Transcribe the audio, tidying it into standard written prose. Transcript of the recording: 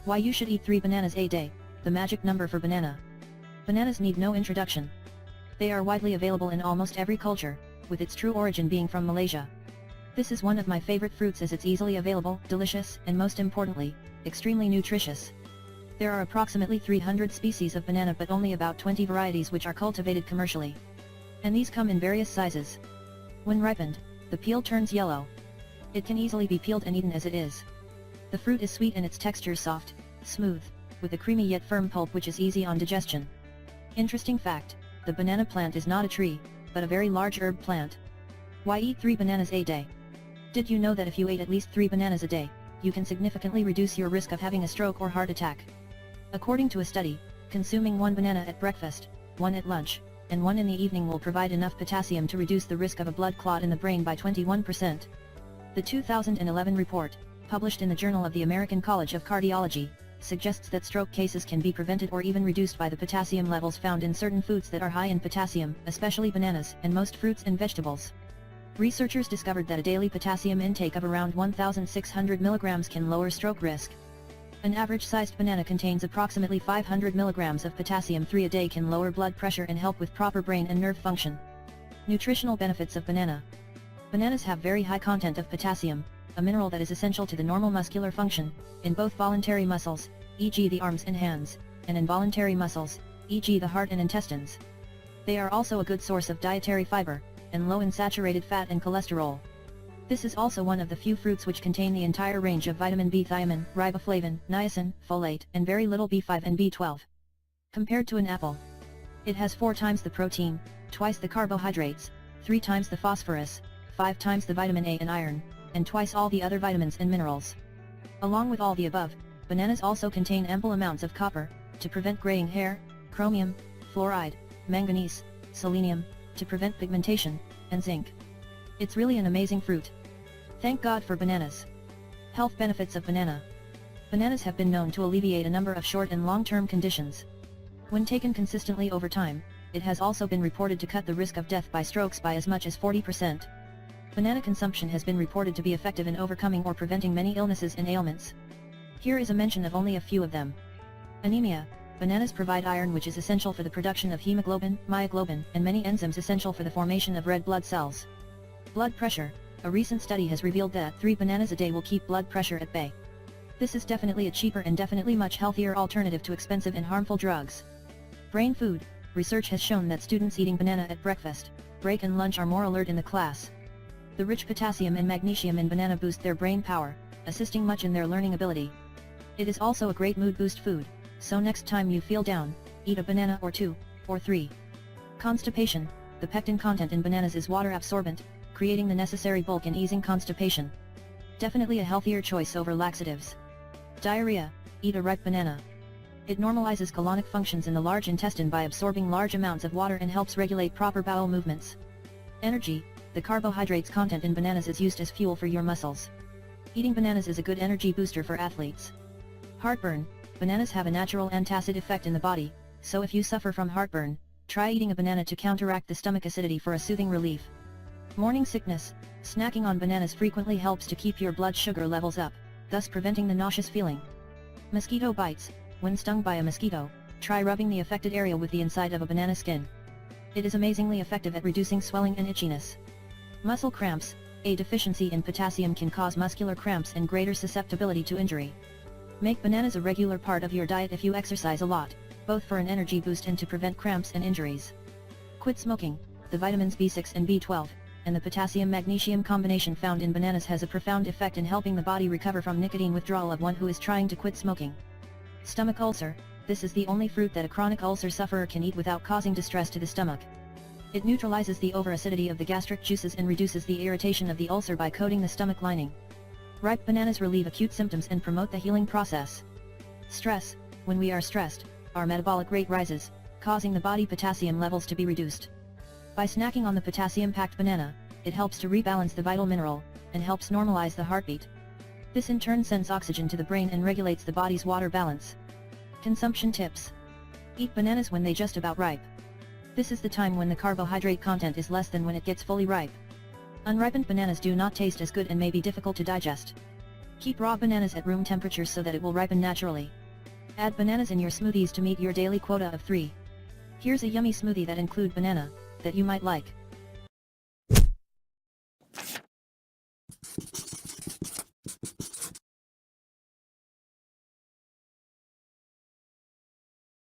Why you should eat 3 bananas a day, the magic number for banana. Bananas need no introduction. They are widely available in almost every culture, with its true origin being from Malaysia. This is one of my favorite fruits as it's easily available, delicious, and most importantly, extremely nutritious. There are approximately 300 species of banana but only about 20 varieties which are cultivated commercially. And these come in various sizes. When ripened, the peel turns yellow. It can easily be peeled and eaten as it is. The fruit is sweet and its texture soft, smooth, with a creamy yet firm pulp which is easy on digestion. Interesting fact, the banana plant is not a tree, but a very large herb plant. Why eat 3 bananas a day? Did you know that if you ate at least 3 bananas a day, you can significantly reduce your risk of having a stroke or heart attack? According to a study, consuming 1 banana at breakfast, 1 at lunch, and 1 in the evening will provide enough potassium to reduce the risk of a blood clot in the brain by 21%. The 2011 report, published in the Journal of the American College of Cardiology, suggests that stroke cases can be prevented or even reduced by the potassium levels found in certain foods that are high in potassium, especially bananas and most fruits and vegetables. Researchers discovered that a daily potassium intake of around 1,600 mg can lower stroke risk. An average-sized banana contains approximately 500 mg of potassium. 3 a day can lower blood pressure and help with proper brain and nerve function. Nutritional benefits of banana. Bananas have very high content of potassium, a mineral that is essential to the normal muscular function, in both voluntary muscles, e.g. the arms and hands, and involuntary muscles, e.g. the heart and intestines. They are also a good source of dietary fiber, and low in saturated fat and cholesterol. This is also one of the few fruits which contain the entire range of vitamin B, thiamine, riboflavin, niacin, folate, and very little B5 and B12. Compared to an apple, it has 4 times the protein, twice the carbohydrates, 3 times the phosphorus, 5 times the vitamin A and iron, and twice all the other vitamins and minerals. Along with all the above, bananas also contain ample amounts of copper, to prevent graying hair, chromium, fluoride, manganese, selenium, to prevent pigmentation, and zinc. It's really an amazing fruit. Thank God for bananas. Health benefits of banana. Bananas have been known to alleviate a number of short and long-term conditions. When taken consistently over time, it has also been reported to cut the risk of death by strokes by as much as 40%. Banana consumption has been reported to be effective in overcoming or preventing many illnesses and ailments. Here is a mention of only a few of them. Anemia. Bananas provide iron which is essential for the production of hemoglobin, myoglobin, and many enzymes essential for the formation of red blood cells. Blood pressure. A recent study has revealed that 3 bananas a day will keep blood pressure at bay. This is definitely a cheaper and definitely much healthier alternative to expensive and harmful drugs. Brain food. Research has shown that students eating banana at breakfast, break and lunch are more alert in the class. The rich potassium and magnesium in banana boost their brain power, assisting much in their learning ability. It is also a great mood boost food, so next time you feel down, eat a banana or 2, or 3. Constipation. The pectin content in bananas is water absorbent, creating the necessary bulk and easing constipation. Definitely a healthier choice over laxatives. Diarrhea. Eat a ripe banana. It normalizes colonic functions in the large intestine by absorbing large amounts of water and helps regulate proper bowel movements. Energy. The carbohydrates content in bananas is used as fuel for your muscles. Eating bananas is a good energy booster for athletes. Heartburn. Bananas have a natural antacid effect in the body, so if you suffer from heartburn, try eating a banana to counteract the stomach acidity for a soothing relief. Morning sickness. Snacking on bananas frequently helps to keep your blood sugar levels up, thus preventing the nauseous feeling. Mosquito bites. When stung by a mosquito, try rubbing the affected area with the inside of a banana skin. It is amazingly effective at reducing swelling and itchiness. Muscle cramps. A deficiency in potassium can cause muscular cramps and greater susceptibility to injury. Make bananas a regular part of your diet if you exercise a lot, both for an energy boost and to prevent cramps and injuries. Quit smoking. The vitamins B6 and B12, and the potassium-magnesium combination found in bananas has a profound effect in helping the body recover from nicotine withdrawal of one who is trying to quit smoking. Stomach ulcer. This is the only fruit that a chronic ulcer sufferer can eat without causing distress to the stomach. It neutralizes the over-acidity of the gastric juices and reduces the irritation of the ulcer by coating the stomach lining. Ripe bananas relieve acute symptoms and promote the healing process. Stress. When we are stressed, our metabolic rate rises, causing the body potassium levels to be reduced. By snacking on the potassium-packed banana, it helps to rebalance the vital mineral, and helps normalize the heartbeat. This in turn sends oxygen to the brain and regulates the body's water balance. Consumption tips. Eat bananas when they just about ripe. This is the time when the carbohydrate content is less than when it gets fully ripe. Unripened bananas do not taste as good and may be difficult to digest. Keep raw bananas at room temperature so that it will ripen naturally. Add bananas in your smoothies to meet your daily quota of 3. Here's a yummy smoothie that include banana, that you might like.